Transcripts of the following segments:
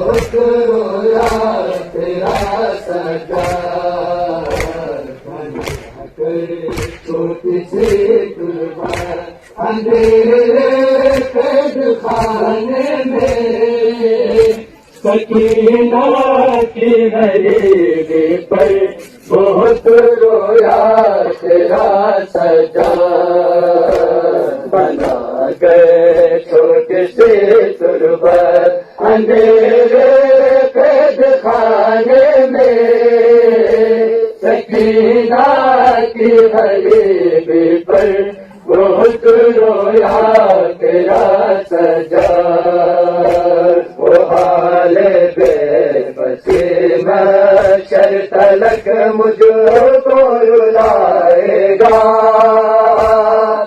بہت رویا تیرا سجاد بنا کر چھوٹی سی تلوار اندھیرے قید خانے میں سکینہ کی غریبی پر بہت رویا تیرا سجاد بنا کر چھوٹی سی تلوار اندھیرے قید خانے میں سکینہ کی غریبی پر بہت رویا تیرا سجاد وہ حال بے بسی محشر تلک مجھ کو رلائے گا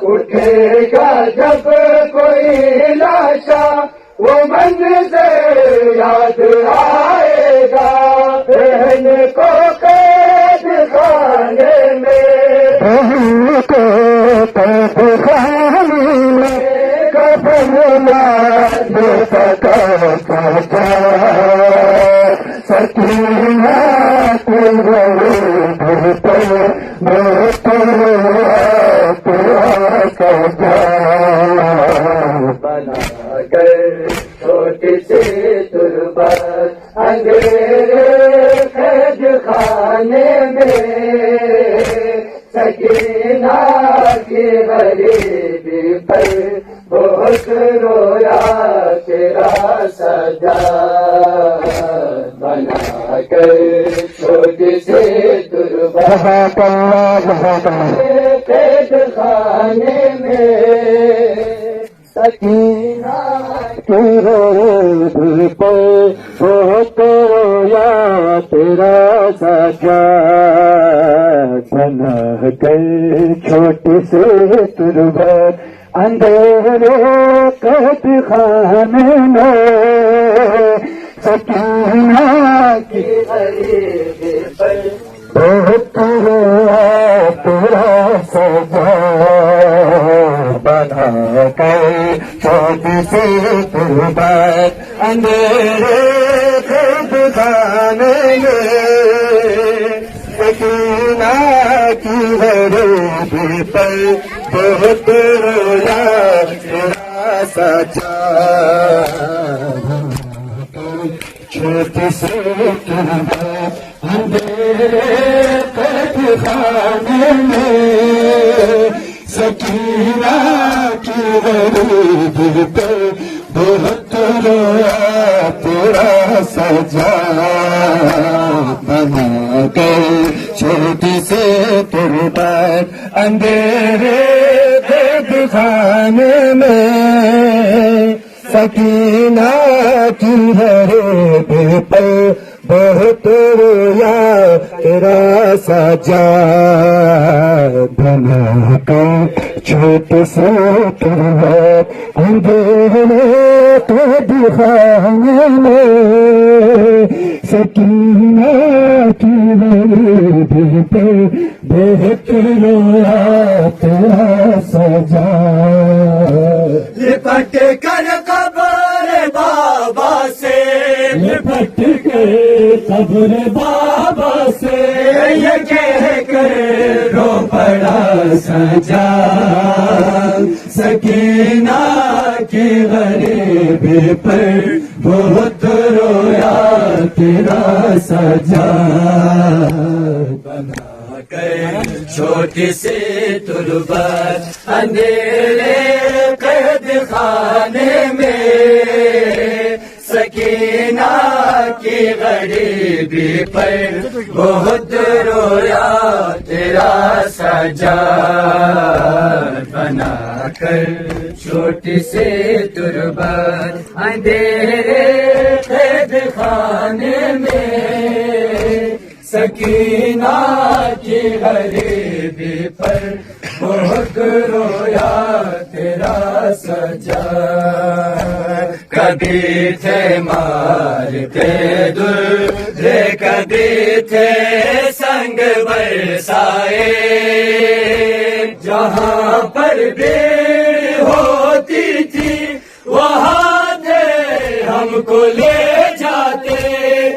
اٹھے گا جب کوئی لاشا وہ منظر یاد آئے گا بہن کو قید خانے میں بہن کو قید خانے میں کفن نہ سکا سکینہ کی غریبی پر بہت رویا تیرا سجاد بنا کر چھوٹی سی تلوار اندھیرے قید خانے میں سکینہ کی غریبی پر بہت رویا تیرا سجاد بنا کر چھوٹی سی تلوار قید خانے میں سکینہ کی غریبی پر بہت رویا تیرا سجاد بنا کر چھوٹی سی تلوار اندھیرے قید خانے میں سکینہ کی غریبی پر بہت رویا تیرا سجاد بنا کر چھوٹی سی تلوار اندھیرے قید خانے میں سکینہ کی غریبی پر بہت رویا تیرا سجاد چھوٹی سی تلوار اندھیرے قید خانے میں سکینہ کی غریبی پر بہت رویا تیرا سجاد بنا کر چھوٹی سی تلوار اندھیرے قید خانے میں سکینہ کی غریبی پر بہت رویا تیرا سجاد بنا کر چھوٹی سی تلوار اندھیرے قید خانے میں سکینہ کی غریبی پر بہت رویا تیرا سجاد لپٹ کر قبر بابا سے لپٹ کے قبر بابا سے یہ کہہ کر رو پڑا سجاد سکینہ کی غریبی پر بہت رویا تیرا سجاد بنا کر چھوٹی سی تلوار اندھیرے قید خانے میں سکینہ کی غریبی پر بہت رویا تیرا سجاد بنا کر چھوٹی سی تلوار اندھیرے قید خانے میں سکینہ کی غریبی پر بہت رویا تیرا سجاد کبھی تھے مارتے دل کبھی تھے سنگ برسائے، جہاں پر بھیڑ ہوتی تھی وہاں تھے ہم کو لے جاتے،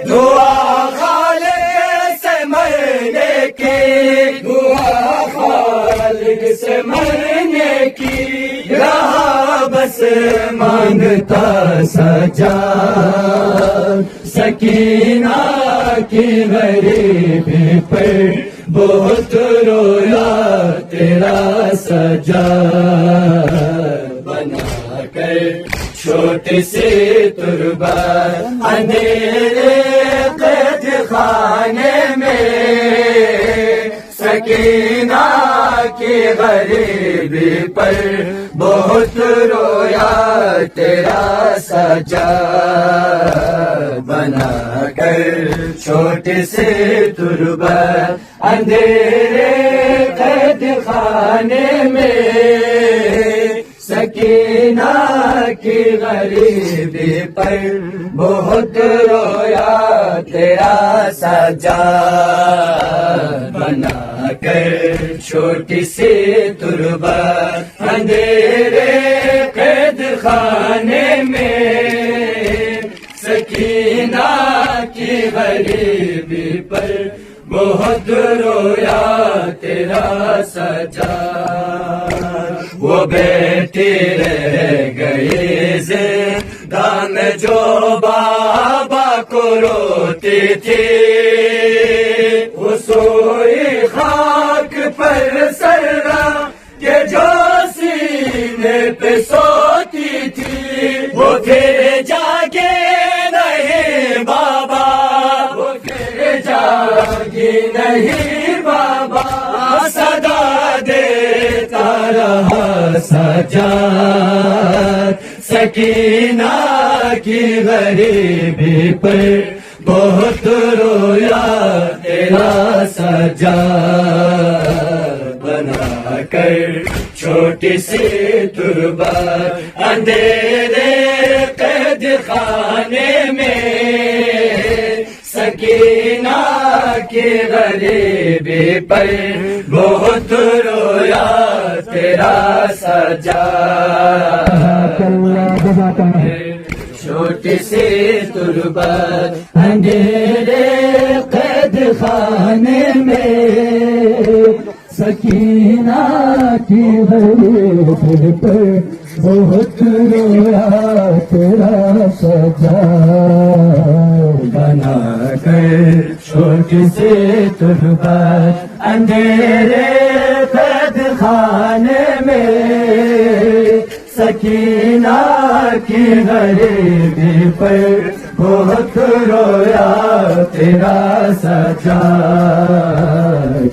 دعا خالق سے مرنے کی، دعا خالق سے مرنے کی، رہا بس مانگتا سجا، سکینہ کی غریبی پر بہت رویا تیرا سجا، بنا کر چھوٹی سی تربت اندھیرے قید خانے میں، سکینہ کی غریبی پر بہت رویا تیرا سجا، بنا کر چھوٹی سی تربت اندھیرے قید خانے میں، سکینہ کی غریبی پر بہت رویا تیرا سجا، بنا کر چھوٹی سی تربت اندھیرے قید خانے میں، سکینہ کی غریبی پر بہت رویا تیرا سجا، وہ بیٹی رہ گئی زندان جو بابا کو روتی تھی، وہ سوئی خاک پر سر رکھ کے جو سینے پہ سوتی تھی، وہ پھر جاگے نہیں بابا، وہ پھر جاگے نہیں بابا، صدا دیتا رہا سجا، سکینہ کی غریبی پر بہت رویا تیرا سجا، بنا کر چھوٹی سی تربت اندھیرے قید خانے میں، سکینہ کی غریبی پر بہت رویا تیرا سجا، چھوٹی سی تربت اندھیرے قید خانے میں، سکینہ کی غریبی پر بہت رویا تیرا سجا، بنا کر چھوٹی سی تربت اندھیرے قید خانے میں، سکینہ کی غریبی پر بہت رویا تیرا سجا،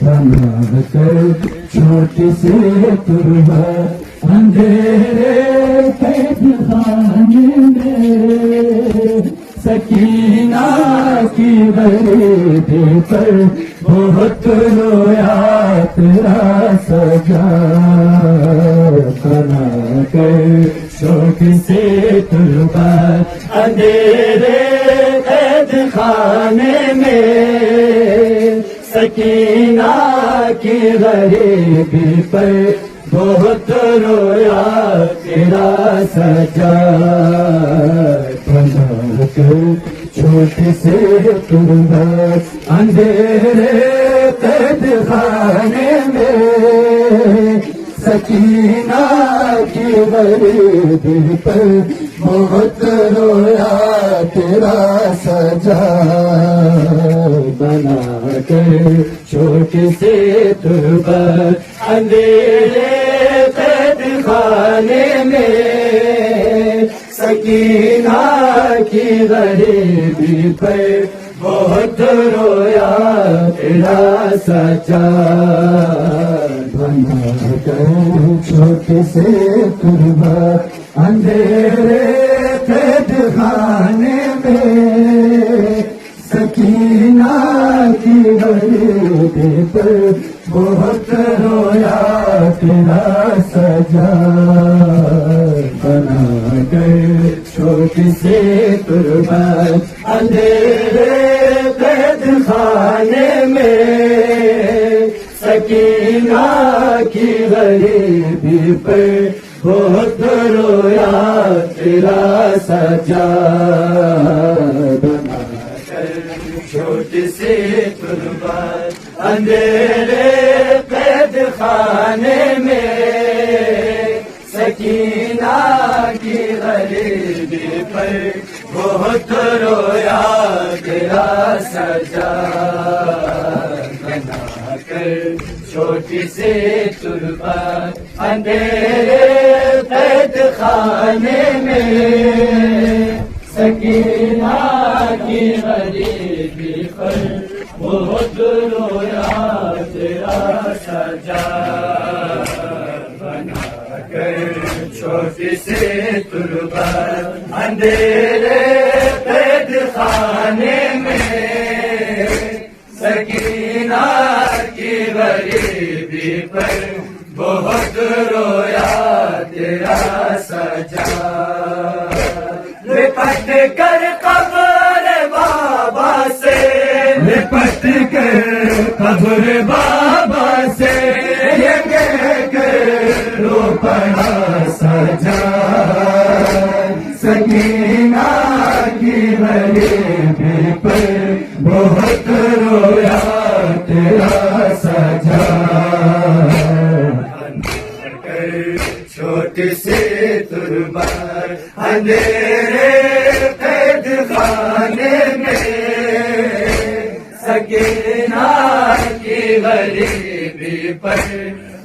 بنا کر چھوٹی سی تربت اندھیرے قید خانے میں، سکینہ کی غریبی پر بہت رویا تیرا سجا، بنا کر چھوٹی سی تربت اندھیرے قید خانے میں، سکینہ کی غریبی پر بہت رویا تیرا سجا، بنا کر چھوٹی سی تربت اندھیرے قید خانے میں، سکینہ کی غریبی پر بہت رویا تیرا سجا، بنا کر چھوٹی سی تربت اندھیرے قید خانے میں، سکینہ کی غریبی پر بہت رویا تیرا سجا، بنا کر چھوٹی سی تربت اندھیرے قید خانے میں، سکینہ کی غریبی پر بہت رویا تیرا سجا، بنا کر چھوٹی سی تربت اندھیرے قید خانے میں، سکینہ کی غریبی پر بہت رویا تیرا سجاد بنا کر چھوٹی سی تربت اندھیرے قید خانے میں سکینہ کی غریبی پر بہت رویا تیرا سجاد بنا کر چھوٹی سی تربت اندھیرے قید خانے میں سکینہ کی غریبی پر بہت رویا تیرا سجاد بنا کر چھوٹی سی تربت اندھیرے قید خانے میں سکینہ کی غریبی پر بہت رویا تیرا سجاد لپٹ کر قبر بابا سے لپٹ کر قبر بابا سے یہ کہہ کر رو پڑا سجاد سکینہ کی غریبی پر بہت رویا تیرا سجاد چھوٹی سی تربت اندھیرے قید خانے میں سکینہ کی غریبی پر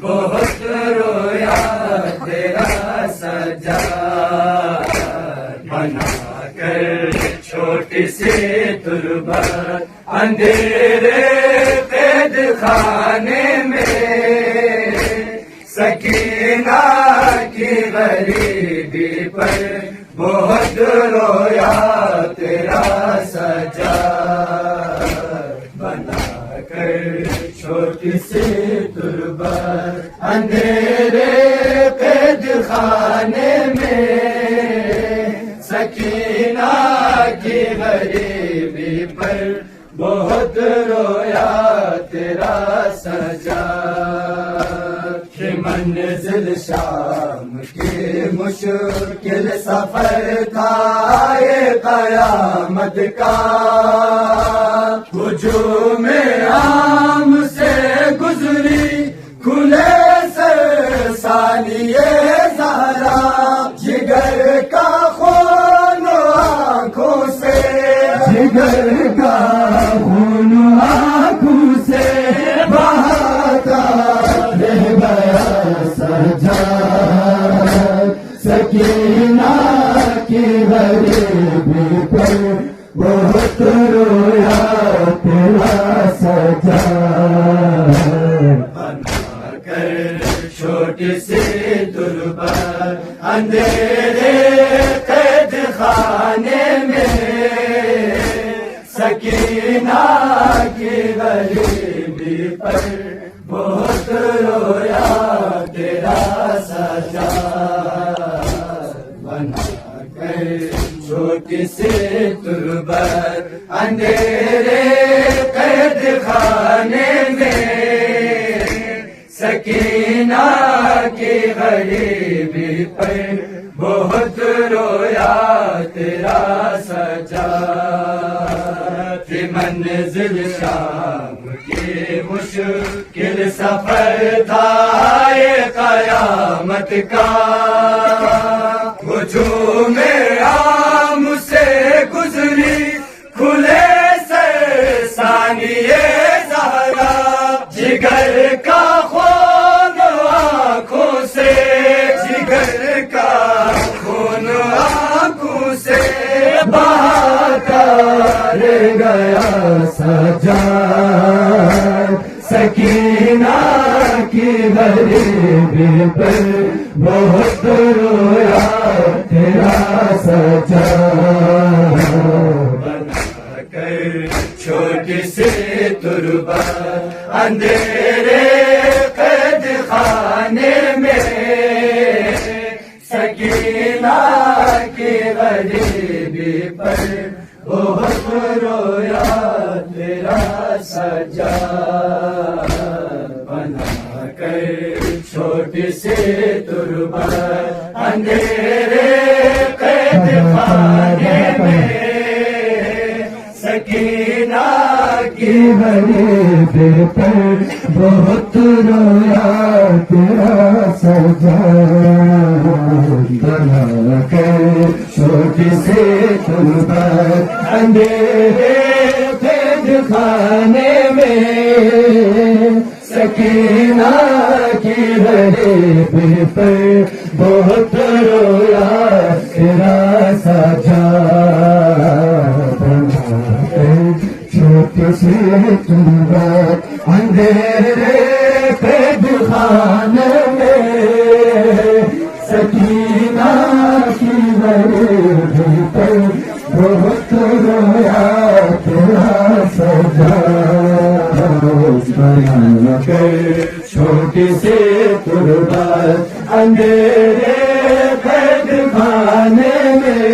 بہت رویا تیرا سجاد بنا کر چھوٹی سی تربت اندھیرے قید خانے میں سکینہ کی غریبی پر بہت رویا تیرا سجاد بنا کر چھوٹی سی تربت اندھیرے قید خانے میں سکینہ کی غریبی پر بہت رویا تیرا سجاد منزل شام کی مشکل سفر تھا یہ قیامت کا ہجوم عام سے گزری کھلے سر ثانیہ زہرا جگر کا خون آنکھوں سے جگر کا خون آنکھوں سے بہاتا رہ گیا سجاد سکینہ کی غریبی پر بہت رویا تیرا سجاد بنا کر چھوٹی سی تربت اندھیرے قید خانے میں سکینہ کی غریبی پر بہت رویا تیرا سجاد بنا کر چھوٹی سی تربت اندھیرے قید خانے میں سکینہ کی غریبی پر بہت رویا تیرا سجاد منزل شام کی مشکل سفر تھا یہ قیامت کا ہجوم عام سے گزری کھلے سر ثانیہ زہرا جگر کا خون آنکھوں سے جگر کا خون آنکھوں سے بہاتا رہ گیا سجاد سکینہ کی غریبی پر بہت رویا تیرا سجاد بنا کر چھوٹی سی تربت اندھیرے قید خانے میں سکینہ کی غریبی پر بہت رویا تیرا سجاد بنا چھوٹی سی تربت اندھیرے قید خانے میں سکینہ کی غریبی پر بہت رویا تیرا سجاد بنا کر چھوٹی سی تربت اندھیرے قید خانے میں سکینہ کی غریبی پر بہت رویا تیرا سجاد بنا کر چھوٹی سی تربت اندھیرے قید خانے میں سکینہ کی غریبی پر بہت رویا تیرا سجاد بنا کر چھوٹی سی تربت اندھیرے قید خانے میں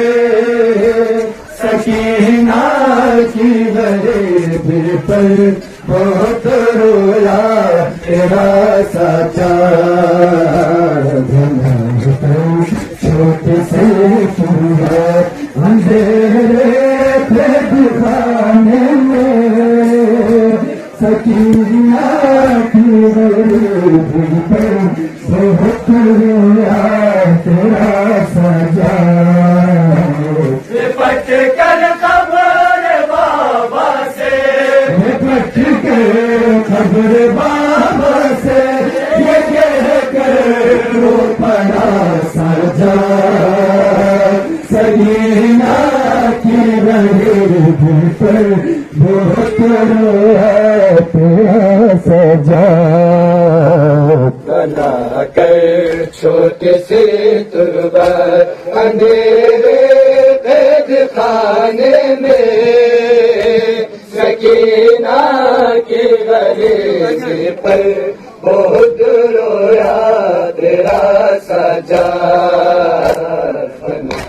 سکینہ کی غریبی پر بہت رویا تیرا سجاد بنا کر چھوٹی سی تربت اندھیرے قید خانے میں سکینہ کی غریبی پر بہت رویا تیرا سجاد لپٹ کر قبر بابا سے لپٹ کر قبر بابا سے یہ کہہ کر رو پڑا سجاد سکینہ کی غریبی پر بہت رویا تیرا سجاد بنا کر چھوٹی سی تربت اندھیرے قید خانے میں سکینہ کی غریبی پر بہت رویا تیرا سجاد بنا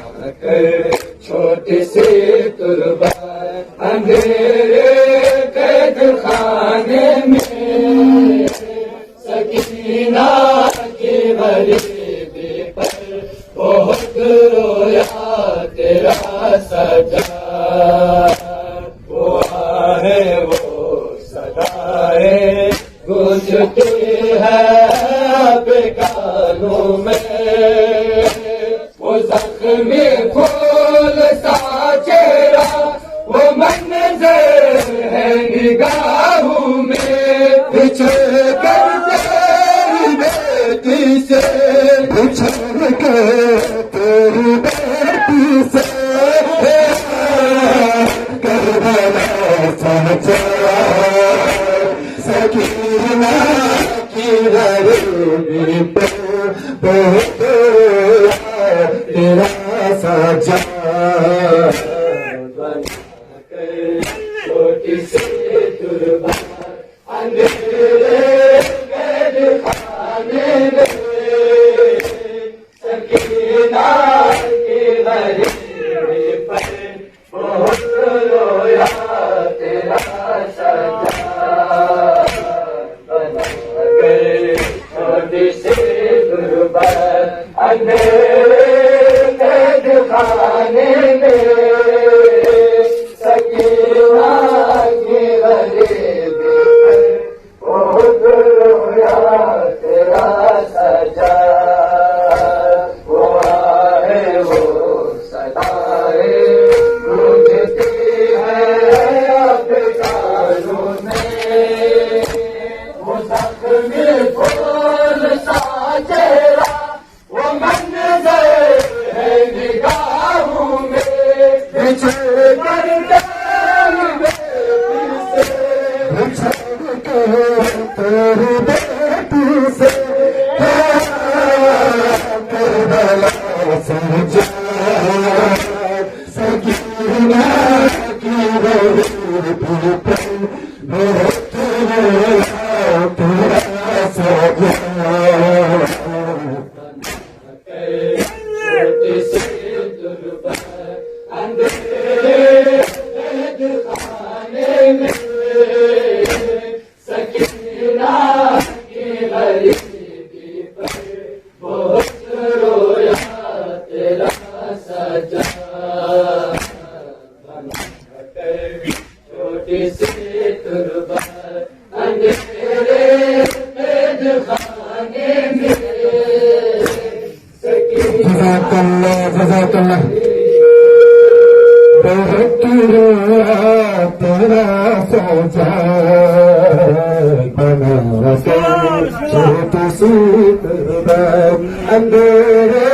کر چھوٹی سی تربت اندھیرے قید خانے میں سکینہ کی غریبی پر بہت رویا تیرا سجاد وہ ہے وہ صدائیں گونجتی ہے اب کانوں میں وہ زخمی پھول سا چہرہ وہ منظر ہے نگاہوں میں بچھڑ کر تیری بیٹی سے بچھڑ کر تیری بیٹی سے کربلا سجا سکینہ کی غریبی پر بہت رویا تیرا سجاد چھوٹی سی تربت اندھیرے قید خانے میں سکینہ کی غریبی پر بہت رویا تیرا سجاد بنا کر چھوٹی سی تربت اندھیرے قید خانے میں سکینہ کی غریبی پر بہت رویا تیرا سجاد وہ ہے وہ صدائیں گونجتی ہے اب کانوں میں وہ زخمی پھول سا چہرہ وہ منظر ہے نگاہوں میں بچھڑ کر تیری بیٹی سے کربلا سجا سکینہ کی غریبی پر بہت رویا تیرا سجاد چھوٹی سی تربت اندھیرے قید خانے میں سکینہ خانے میں جزاک اللہ جزاک اللہ بہت رویا تیرا سجا بنا چھوٹی سی قربان اندھیرے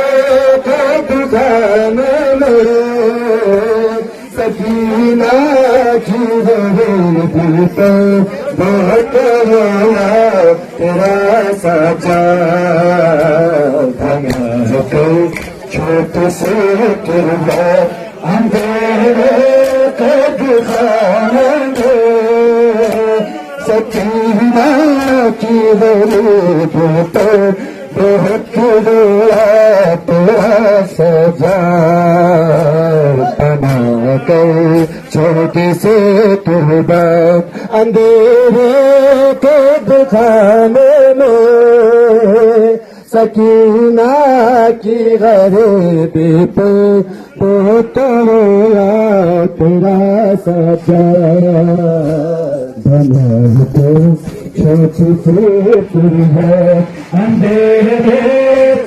کے دکھانے میں سکینہ کی رہی دل پر بہت رویا تیرا سجا بنا چھوٹی سی قربان اندھیرے کے دکھانے میں سکینہ کی غریب پر بہت رویا تیرا سجا بنا کر چھوٹی سی قربان اندھیرے کے دکھانے میں سکینہ کی غریبی پر بہت رویا تیرا سجا بنا کر چھوٹی سی قربان اندھیرے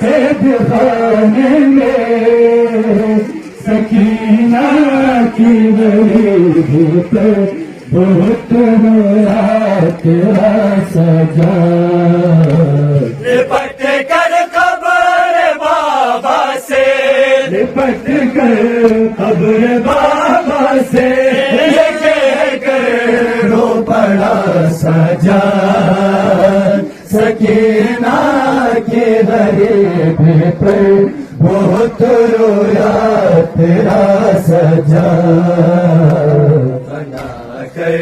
کے دکھانے میں سکینہ کی غریبی پر بہت رویا تیرا سجا لپٹ کر قبر بابا سے لپٹ کر قبر بابا سے یہ کہہ کر رو پڑا سجا سکینہ کی غریبی پر بہت رویا تیرا سجا بنا کر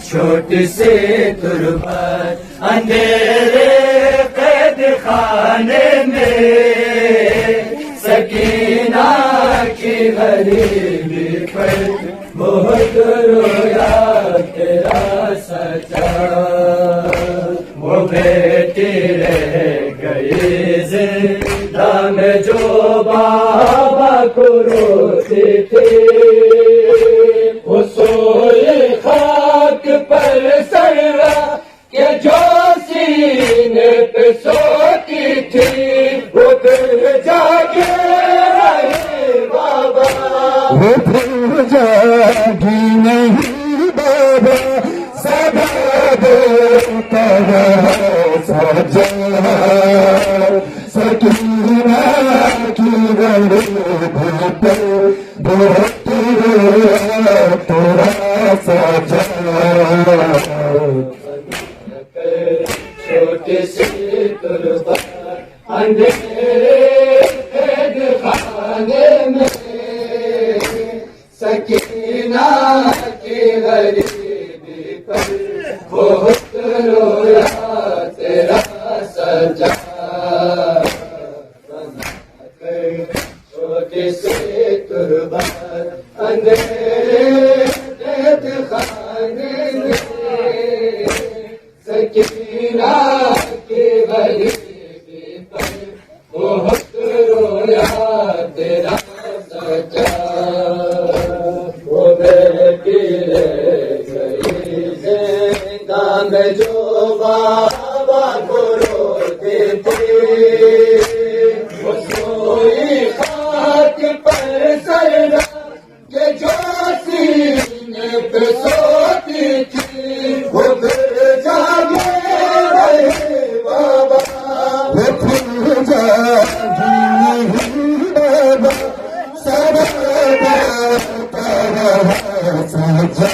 چھوٹی سی تربت اندھیرے قید خانے میں سکینہ کی غریبی پر بہت رویا تیرا سجا وہ بیٹی رہ گئی زندہ میں جو بابا کو روتی تھی وہ سوئی خاک پر سرا کہ جو سینے پہ سوتی تھی وہ پھر جاگے رہے بابا وہ پھر جاگی نہیں بابا سدا دیتا رہا سجا سکینہ کی غریبی پر بہت رویا تیرا سجا چھوٹی سی تربت اندھیرے قید خانے میں سکینہ کی غریبی پر بہت رویا تیرا سجا چھوٹی سی تربت اندھیرے قید خانے میں سکینہ کی غریبی پر بہت رویا تیرا سجا وہ بیٹی رہ گئی زندہ میں جو بابا کو روتی تھی وہ سوئی خاک پر سرا کہ جو سینے پہ سوتی تھی وہ پھر جاگے رہے بابا وہ پھر جاگی نہیں بابا سدا دیتا رہا سجا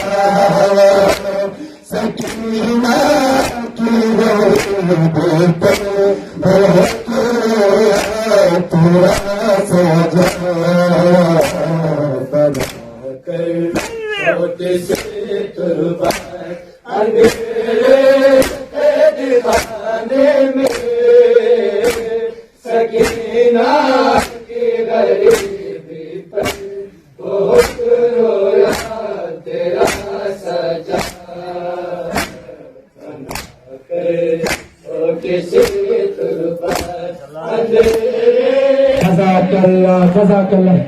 سکینہ کی غریبی پر بہت رویا تیرا سجا بنا کر چھوٹی سی تربت اندھیرے قید خانے میں سکینہ کی غریبی پر بہت رویا تیرا سجا بنا کر چھوٹی سی تربت اندھیرے جزاک اللہ جزاک اللہ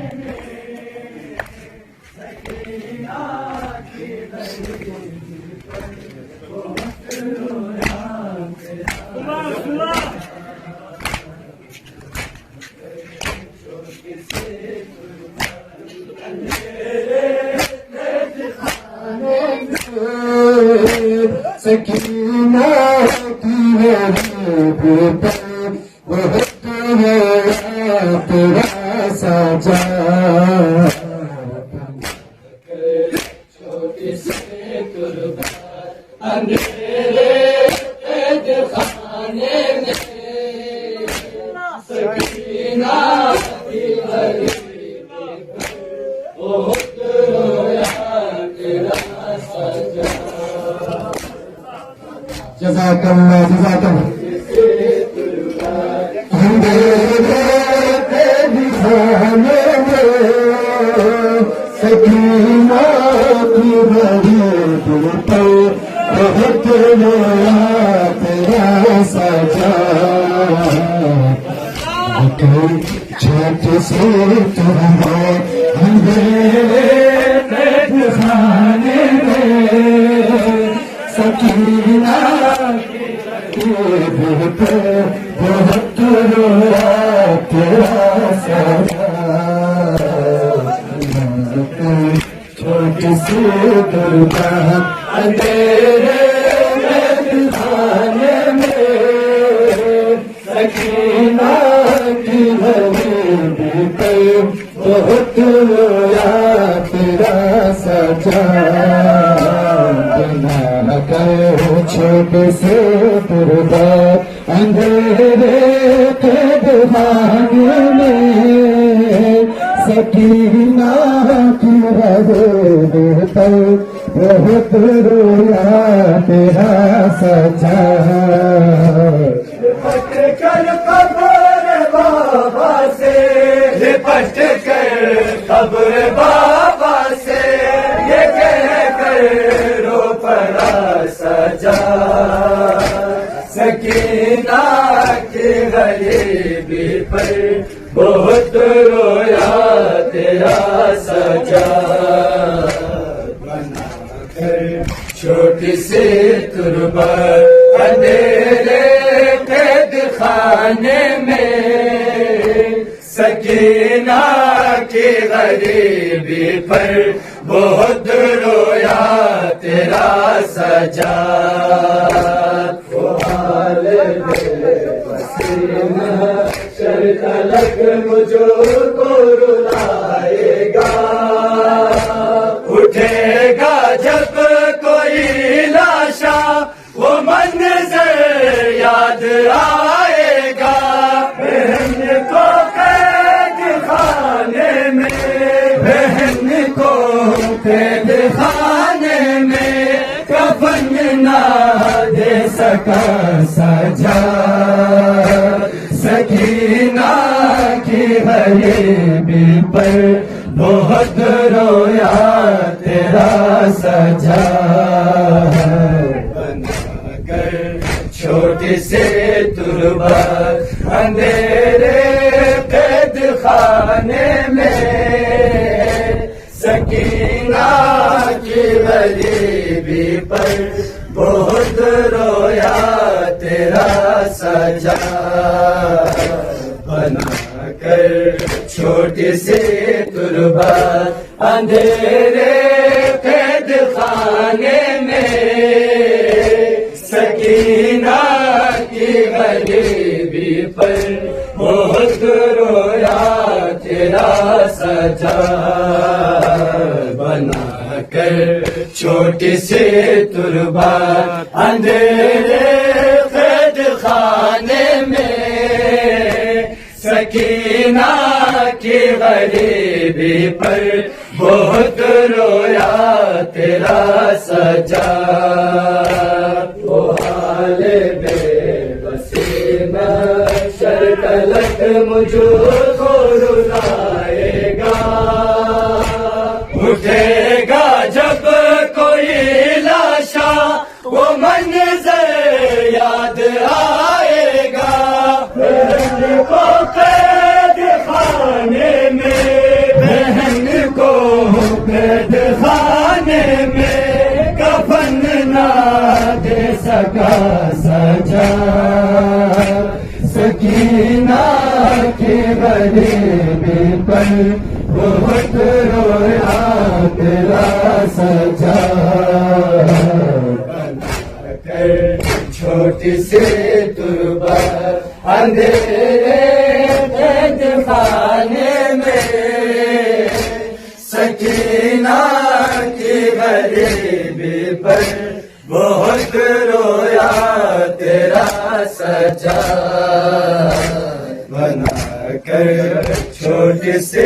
تیرا سکینہ کی غریب پر بہت رویا تیرا سجا چھوٹی سے قربان اندھیرے قید خانے میں سکینہ کی غریبی پر بہت رویا تیرا سجا جزاک اللہ جزاک اللہ سکینہ کی غریب پر بہت رویا تیرا سجا چھوٹے سے تمہارے اندھیرے قید خانے میں سکینہ کی غریب پر بہت رویا تیرا سجا چھوٹی سی درگاہ اندھیرے قید خانے میں سکینہ کی غریبی پر بہت رویا تیرا سجا بنا کر چھوٹے سے درگاہ اندھیرے قید خانے میں سکینہ کی غریبی پر بہت رویا تیرا سجا لپٹ کر قبر بابا سے لپٹ کر قبر بابا سے یہ کہہ کر رو پڑا سجا سکینہ کی غریبی پر بہت رویا تیرا سجا بنا کر چھوٹی سی تربت اندھیرے قید خانے میں سکینہ کی غریبی پر بہت رویا تیرا سجا وہ حال بے پسینہ شر تلک مجھو کو رلائے گا اٹھے گا جب کوئی لاشا وہ منظر یاد آئے گا بہن کو قید خانے میں بہن کو قید خانے میں کفن نہ دے سکا سجا سکینہ کی غریبی پر بہت رویا تیرا سجا بنا کر چھوٹی سے تربت اندھیرے قید خانے میں سکینہ کی غریبی پر بہت رویا تیرا سجا بنا کر چھوٹی سی تربت اندھیرے قید خانے میں سکینہ کی غریبی پر بہت رویا تیرا سجا بنا کر چھوٹی سی تربت اندھیرے قید خانے میں سکینہ کی غریبی پر بہت رویا تیرا سجا وہ حال بے بسی محشر تلک مجھو کو رلائے گا اٹھے گا جب کوئی لاشا وہ منظر یاد آئے گا بہن کو قید خانے میں بہن کو قید خانے میں کفن نہ دے سکا سجا سکینہ کی غریبی پر بہت رویا تیرا سجا چھوٹی سی تربت اندھیرے قید خانے میں سکینہ کی غریبی پر بہت رویا تیرا سجاد بنا کر چھوٹی سی